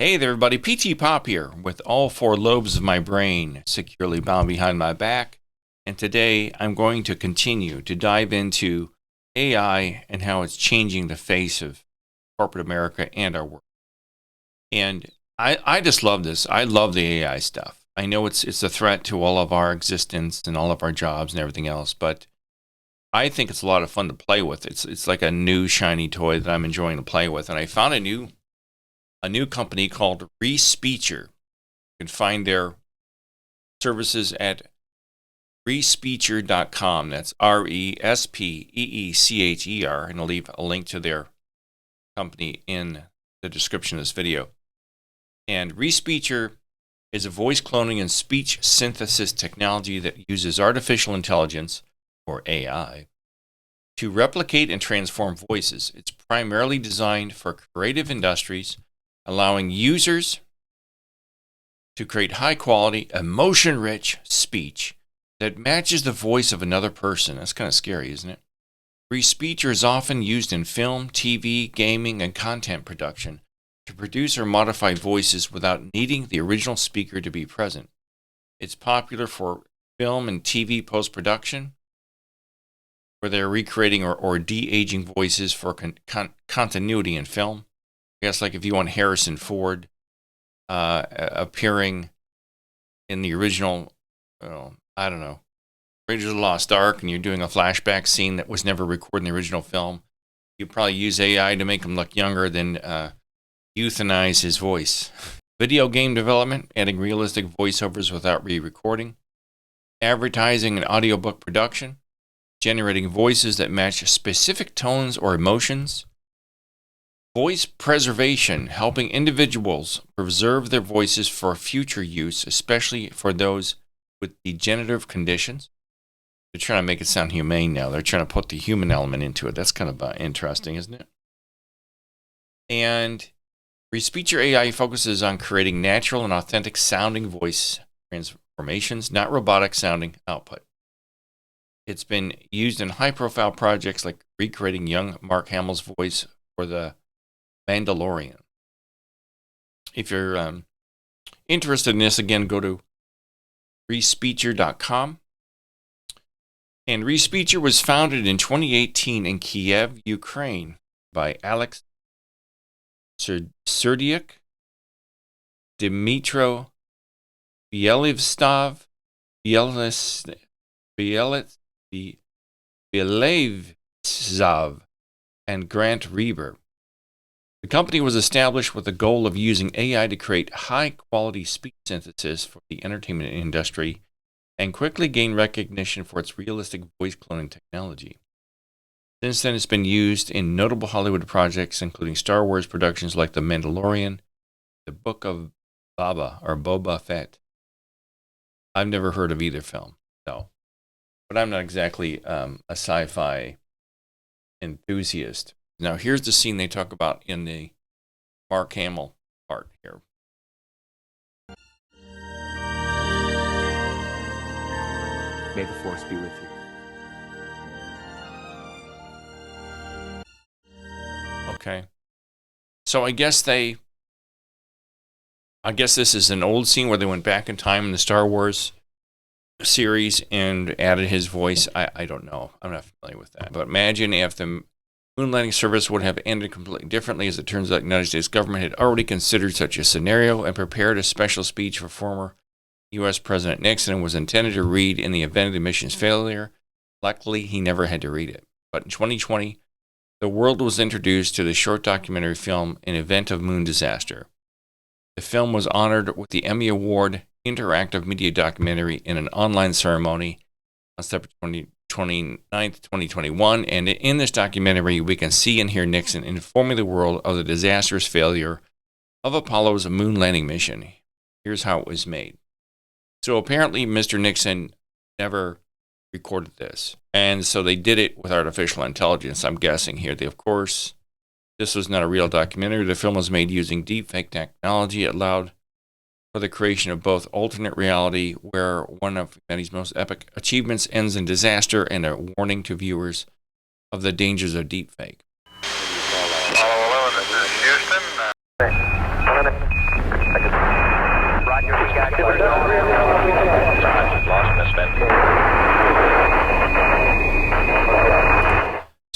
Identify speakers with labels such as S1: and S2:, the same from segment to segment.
S1: Hey there, everybody. PT Pop here with all four lobes of my brain securely bound behind my back. And today I'm going to continue to dive into AI and how it's changing the face of corporate America and our world. And I just love this. I love the AI stuff. I know it's a threat to all of our existence and all of our jobs and everything else, but I think it's a lot of fun to play with. It's like a new shiny toy that I'm enjoying to play with. And I found a new company called Respeecher. You can find their services at Respeecher.com. That's Respeecher, and I'll leave a link to their company in the description of this video. And Respeecher is a voice cloning and speech synthesis technology that uses artificial intelligence, or AI, to replicate and transform voices. It's primarily designed for creative industries, allowing users to create high-quality, emotion-rich speech that matches the voice of another person. That's kind of scary, isn't it? Respeecher is often used in film, TV, gaming, and content production to produce or modify voices without needing the original speaker to be present. It's popular for film and TV post-production, where they're recreating or de-aging voices for continuity in film. I guess like if you want Harrison Ford appearing in the original, I don't know, Raiders of the Lost Ark, and you're doing a flashback scene that was never recorded in the original film, you probably use AI to make him look younger than euthanize his voice. Video game development, adding realistic voiceovers without re-recording. Advertising and audiobook production, generating voices that match specific tones or emotions. Voice preservation, helping individuals preserve their voices for future use, especially for those with degenerative conditions. They're trying to make it sound humane now. They're trying to put the human element into it. That's kind of interesting, isn't it? And Respeecher AI focuses on creating natural and authentic sounding voice transformations, not robotic sounding output. It's been used in high-profile projects like recreating young Mark Hamill's voice for the Mandalorian. If you're interested in this, again, go to Respeecher.com. And Respeecher was founded in 2018 in Kiev, Ukraine, by Alex Serdyuk, Dmitro Bielivstov, Bielivzov, and Grant Reber. The company was established with the goal of using AI to create high-quality speech synthesis for the entertainment industry and quickly gain recognition for its realistic voice cloning technology. Since then, it's been used in notable Hollywood projects, including Star Wars productions like The Mandalorian, The Book of Boba Fett. I've never heard of either film, though. But I'm not exactly a sci-fi enthusiast. Now, here's the scene they talk about in the Mark Hamill part here.
S2: May the Force be with you.
S1: Okay. So I guess this is an old scene where they went back in time in the Star Wars series and added his voice. I don't know. I'm not familiar with that. But imagine if the moon landing service would have ended completely differently. As it turns out, the United States government had already considered such a scenario and prepared a special speech for former U.S. President Nixon and was intended to read in the event of the mission's failure. Luckily, he never had to read it. But in 2020, the world was introduced to the short documentary film An Event of Moon Disaster. The film was honored with the Emmy Award Interactive Media Documentary in an online ceremony on September 29th, 2021, and in this documentary, we can see and hear Nixon informing the world of the disastrous failure of Apollo's moon landing mission. Here's how it was made. So apparently, Mr. Nixon never recorded this, and so they did it with artificial intelligence, I'm guessing here. Of course, this was not a real documentary. The film was made using Deepfake technology. It allowed for the creation of both alternate reality, where one of humanity's most epic achievements ends in disaster, and a warning to viewers of the dangers of deepfake.
S3: Apollo 11, this is Houston.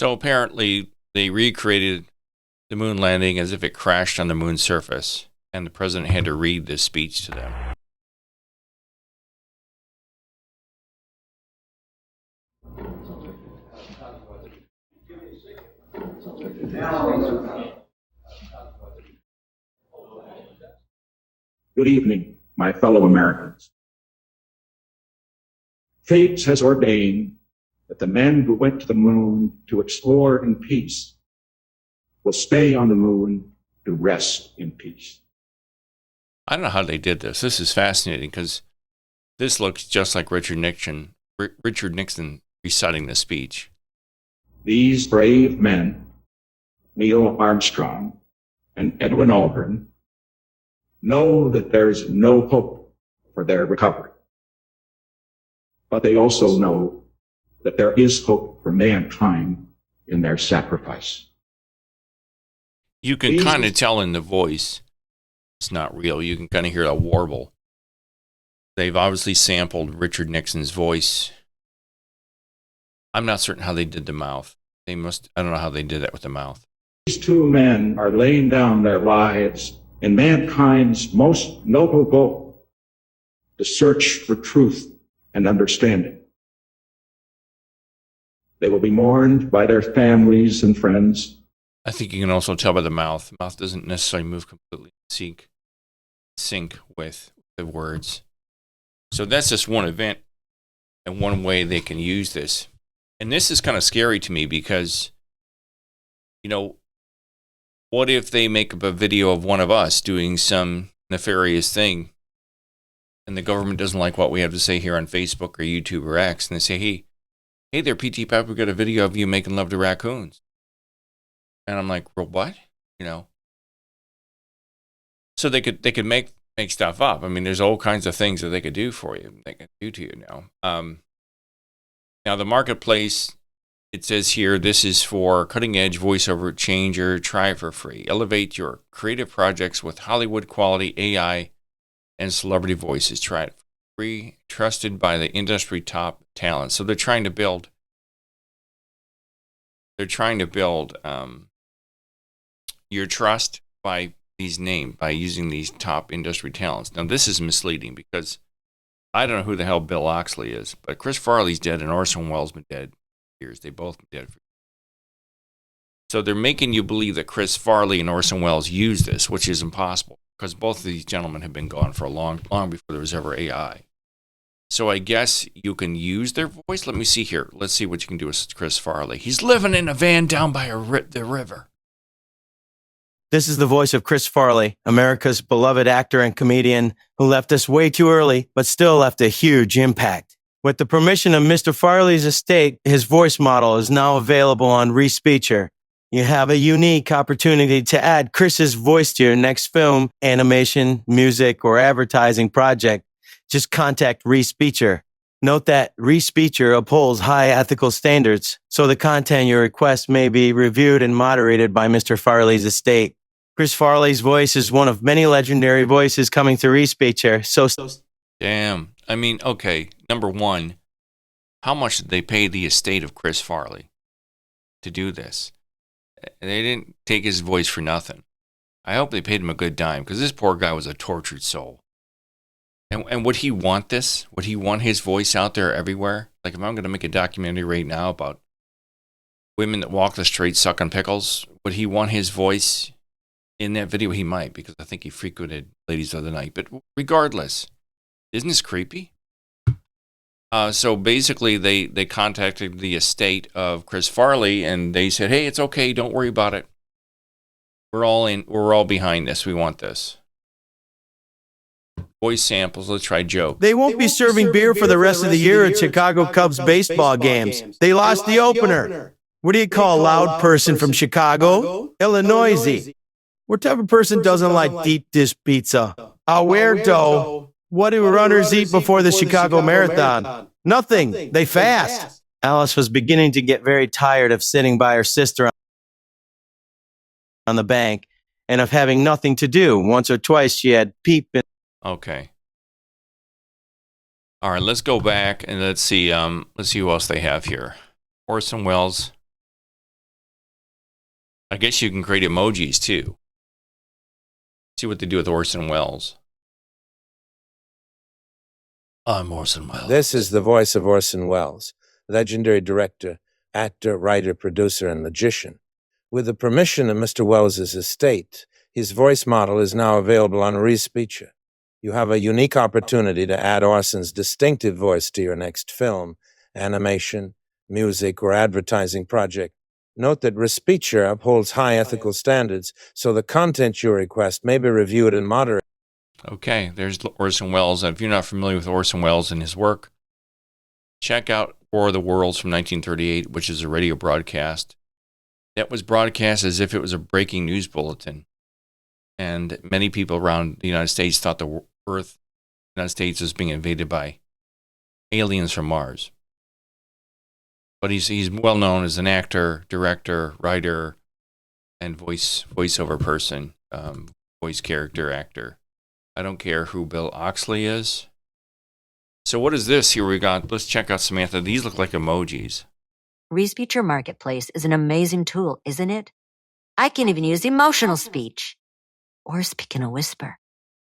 S1: So apparently they recreated the moon landing as if it crashed on the moon's surface, and the president had to read this speech to them.
S3: Good evening, my fellow Americans. Fate has ordained that the men who went to the moon to explore in peace will stay on the moon to rest in peace.
S1: I don't know how they did this. This is fascinating because this looks just like Richard Nixon reciting the speech.
S3: These brave men, Neil Armstrong and Edwin Aldrin, know that there's no hope for their recovery. But they also know that there is hope for mankind in their sacrifice.
S1: You can kind of tell in the voice it's not real. You can kind of hear a warble. They've obviously sampled Richard Nixon's voice. I'm not certain how they did the mouth. I don't know how they did that with the mouth.
S3: These two men are laying down their lives in mankind's most noble goal, to search for truth and understanding. They will be mourned by their families and friends.
S1: I think you can also tell by the mouth. The mouth doesn't necessarily move completely in sync with the words. So that's just one event and one way they can use this. And this is kind of scary to me because, you know, what if they make up a video of one of us doing some nefarious thing and the government doesn't like what we have to say here on Facebook or YouTube or X, and they say, hey there, PT Pep, we got a video of you making love to raccoons. And I'm like, well, what? You know? So they could make stuff up. I mean, there's all kinds of things that they could do for you. They can do to you now. Now the marketplace, it says here, this is for cutting edge voiceover changer. Try it for free. Elevate your creative projects with Hollywood quality AI and celebrity voices. Try it for free. Trusted by the industry top talent. So they're trying to build your trust by using these top industry talents. Now this is misleading because I don't know who the hell Bill Oxley is, but Chris Farley's dead and Orson Welles been dead for years. They both been dead for years. So they're making you believe that Chris Farley and Orson Welles used this, which is impossible because both of these gentlemen have been gone for long before there was ever AI. So I guess you can use their voice. Let me see here. Let's see what you can do with Chris Farley. He's living in a van down by the river.
S4: This is the voice of Chris Farley, America's beloved actor and comedian who left us way too early, but still left a huge impact. With the permission of Mr. Farley's estate, his voice model is now available on Respeecher. You have a unique opportunity to add Chris's voice to your next film, animation, music, or advertising project. Just contact Respeecher. Note that Respeecher upholds high ethical standards, so the content you request may be reviewed and moderated by Mr. Farley's estate. Chris Farley's voice is one of many legendary voices coming to Respeecher. So
S1: Damn. I mean, okay, number one, how much did they pay the estate of Chris Farley to do this? They didn't take his voice for nothing. I hope they paid him a good dime because this poor guy was a tortured soul. And would he want this? Would he want his voice out there everywhere? Like if I'm going to make a documentary right now about women that walk the street sucking pickles, would he want his voice in that video? He might, because I think he frequented ladies the other night. But regardless, isn't this creepy? So basically, they contacted the estate of Chris Farley, and they said, "Hey, it's okay. Don't worry about it. We're all behind this. We want this." Voice samples. Let's try joke.
S4: they won't be serving beer for the rest of the year at Chicago Cubs baseball games. They lost the opener. What do you call a loud person from Chicago? Illinois. What type of person doesn't like deep dish pizza? A weirdo. What do runners eat before the Chicago Marathon? Nothing. They fast. Alice was beginning to get very tired of sitting by her sister on the bank and of having nothing to do. Once or twice she had peeped in.
S1: Okay. All right, let's go back and let's see who else they have here. Orson Welles. I guess you can create emojis too. See what they do with Orson Welles. I'm Orson Welles.
S5: This is the voice of Orson Welles, legendary director, actor, writer, producer, and magician. With the permission of Mr. Welles's estate, his voice model is now available on Respeecher. You have a unique opportunity to add Orson's distinctive voice to your next film, animation, music, or advertising project. Note that Respeecher upholds high ethical standards, so the content you request may be reviewed and moderated.
S1: Okay, there's Orson Welles. If you're not familiar with Orson Welles and his work, check out War of the Worlds from 1938, which is a radio broadcast that was broadcast as if it was a breaking news bulletin. And many people around the United States thought the Earth, the United States, was being invaded by aliens from Mars. But he's well known as an actor, director, writer, and voiceover person, voice character actor. I don't care who Bill Oxley is. So what is this here we got? Let's check out Samantha. These look like emojis.
S6: Respeecher Marketplace is an amazing tool, isn't it? I can even use emotional speech. Or speak in a whisper.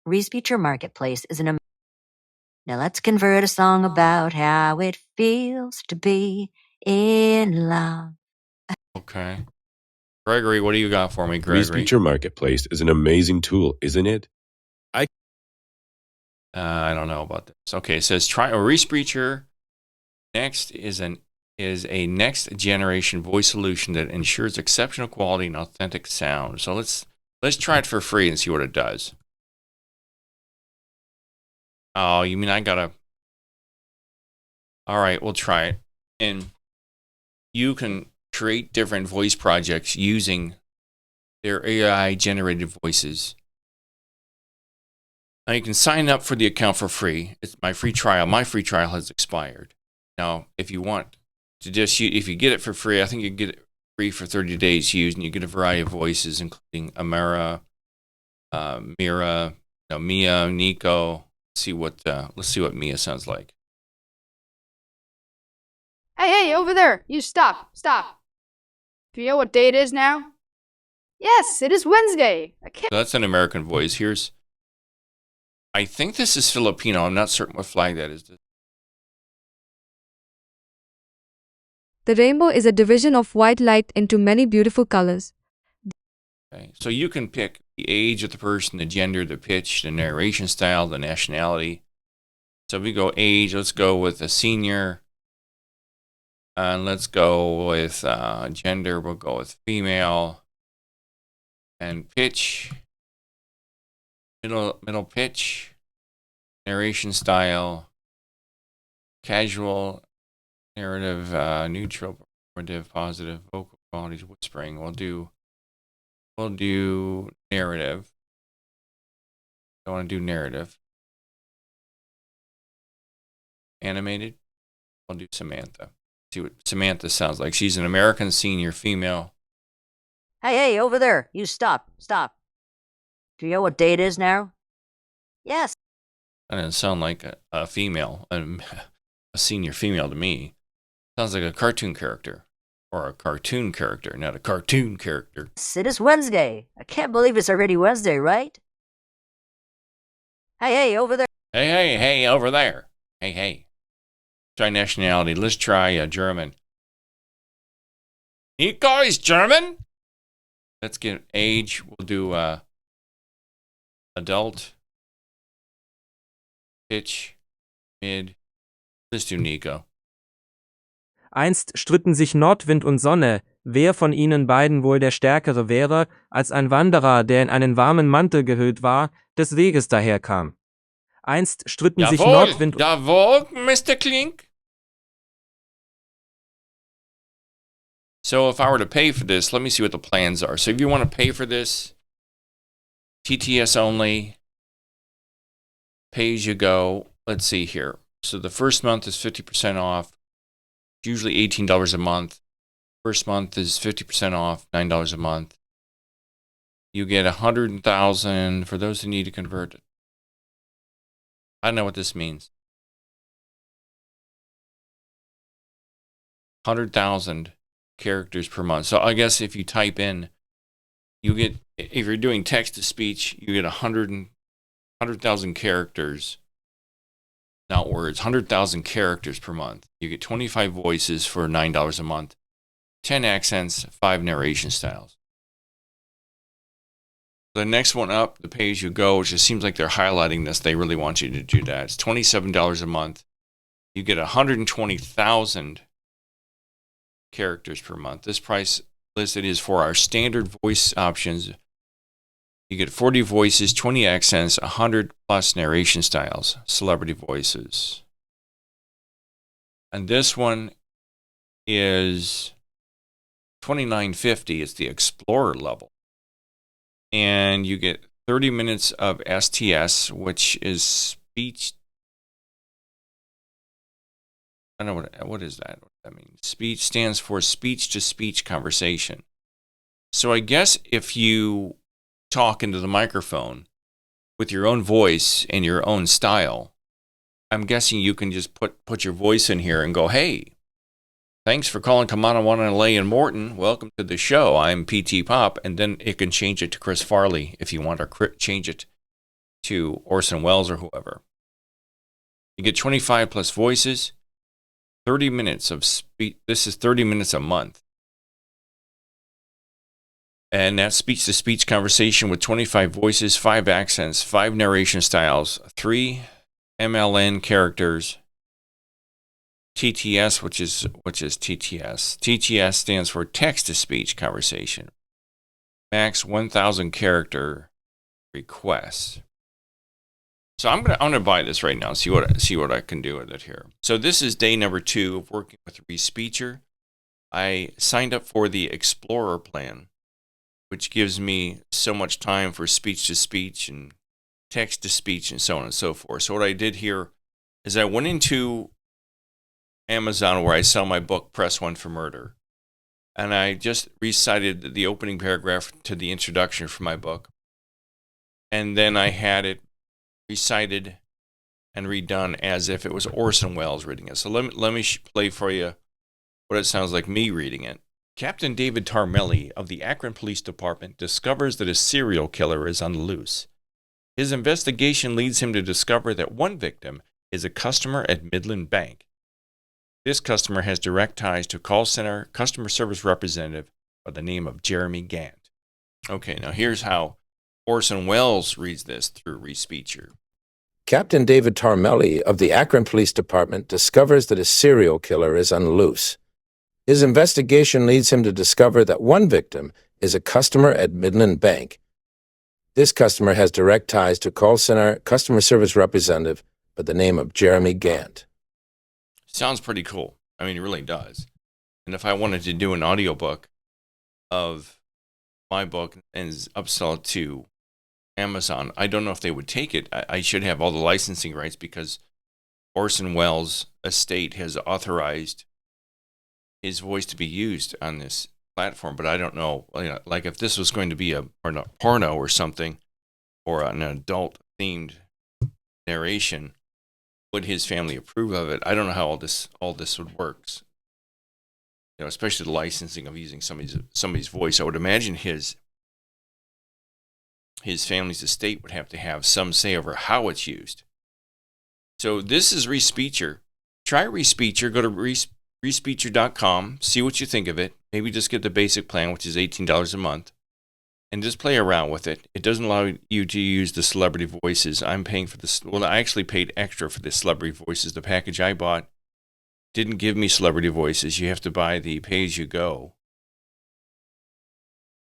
S6: Respeecher Marketplace is an Now let's convert a song about how it feels to be in love.
S1: Okay. Gregory, what do you got for me, Gregory?
S7: Respeecher Marketplace is an amazing tool, isn't it?
S1: I don't know about this. Okay, it says try a Respeecher. Next is a next generation voice solution that ensures exceptional quality and authentic sound. So let's try it for free and see what it does. Oh, you mean I gotta? All right, we'll try it. And you can create different voice projects using their AI generated voices. Now you can sign up for the account for free. It's my free trial. My free trial has expired. Now, if you want to if you get it for free, I think you get it free for 30 days used, and you get a variety of voices, including Amara, Mira, Mia, Nico. Let's see what Mia sounds like.
S8: Hey, over there! You stop! Do you know what day it is now? Yes, it is Wednesday.
S1: So that's an American voice. I think this is Filipino. I'm not certain what flag that is.
S9: The rainbow is a division of white light into many beautiful colors.
S1: Okay. So you can pick the age of the person, the gender, the pitch, the narration style, the nationality. So if we go age, let's go with a senior. And let's go with gender, we'll go with female. And pitch, middle pitch, narration style, casual, narrative, neutral, performative, positive, vocal qualities, whispering. We'll do narrative. I want to do narrative. Animated. I'll do Samantha. See what Samantha sounds like. She's an American senior female.
S6: Hey, over there! You stop! Do you know what day it is now? Yes.
S1: That doesn't sound like a female, a senior female to me. Sounds like a cartoon character. Or a cartoon character, not a cartoon character.
S6: It is Wednesday. I can't believe it's already Wednesday, right? Hey, over there.
S1: Hey, over there. Hey. Try nationality. Let's try German. Nico is German? Let's get age. We'll do adult. Pitch. Mid. Let's do Nico.
S10: Einst stritten sich Nordwind und Sonne, wer von ihnen beiden wohl der Stärkere wäre, als ein Wanderer, der in einen warmen Mantel gehüllt war, des Weges daherkam. Einst stritten sich Nordwind...
S1: Jawohl, Mr. Klink. So if I were to pay for this, let me see what the plans are. So if you want to pay for this, TTS only, pay as you go. Let's see here. So the first month is 50% off. Usually $18 a month. First month is 50% off, $9 a month. You get 100,000 for those who need to convert it. I don't know what this means. 100,000 characters per month. So I guess if you type in You get, if you're doing text to speech, you get 100,000 characters, not words, 100,000 characters per month. You get 25 voices for $9 a month, 10 accents, 5 narration styles. The next one up, the pay as you go, it just seems like they're highlighting this. They really want you to do that. It's $27 a month. You get 120,000 characters per month. This price listed is for our standard voice options. You get 40 voices, 20 accents, 100 plus narration styles, celebrity voices. And this one is $29.50. It's the Explorer level. And you get 30 minutes of STS, which is speech. I don't know what is that? What that means? Speech stands for speech-to-speech conversation. So I guess if you talk into the microphone with your own voice and your own style, I'm guessing you can just put your voice in here and go, hey, thanks for calling Kamanawan LA and Morton. Welcome to the show. I'm PT Pop. And then it can change it to Chris Farley if you want, or change it to Orson Welles or whoever. You get 25 plus voices, 30 minutes of speech. This is 30 minutes a month. And that's speech-to-speech conversation with 25 voices, 5 accents, 5 narration styles, 3 MLN characters, TTS, which is TTS. TTS stands for text-to-speech conversation. Max 1,000 character requests. So I'm gonna buy this right now. See what I can do with it here. So this is day number 2 of working with Respeecher. I signed up for the Explorer plan, which gives me so much time for speech-to-speech and text-to-speech and so on and so forth. So what I did here is I went into Amazon where I sell my book, Press 1 for Murder. And I just recited the opening paragraph to the introduction for my book. And then I had it recited and redone as if it was Orson Welles reading it. So let me play for you what it sounds like me reading it. Captain David Tarmelli of the Akron Police Department discovers that a serial killer is on the loose. His investigation leads him to discover that one victim is a customer at Midland Bank. This customer has direct ties to call center customer service representative by the name of Jeremy Gant. Okay, now here's how Orson Welles reads this through Respeecher.
S5: Captain David Tarmelli of the Akron Police Department discovers that a serial killer is on the loose. His investigation leads him to discover that one victim is a customer at Midland Bank. This customer has direct ties to call center customer service representative by the name of Jeremy Gant.
S1: Sounds pretty cool. I mean, it really does. And if I wanted to do an audiobook of my book and upsell it to Amazon, I don't know if they would take it. I should have all the licensing rights because Orson Welles' estate has authorized his voice to be used on this platform, but I don't know, like if this was going to be a porno or something, or an adult-themed narration, would his family approve of it? I don't know how all this would work. You know, especially the licensing of using somebody's voice. I would imagine his family's estate would have to have some say over how it's used. So this is Respeecher. Try Respeecher. Go to Respeecher.com. See what you think of it. Maybe just get the basic plan, which is $18 a month, and just play around with it. It doesn't allow you to use the celebrity voices. I'm paying for this. Well, I actually paid extra for the celebrity voices. The package I bought didn't give me celebrity voices. You have to buy the pay-as-you-go.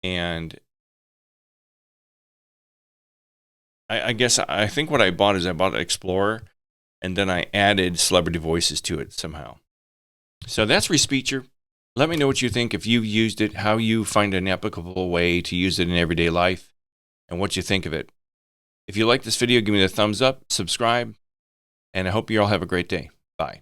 S1: And I guess I think what I bought is I bought Explorer, and then I added celebrity voices to it somehow. So that's Respeecher. Let me know what you think, if you've used it, how you find an applicable way to use it in everyday life, and what you think of it. If you like this video, give me the thumbs up, subscribe, and I hope you all have a great day. Bye.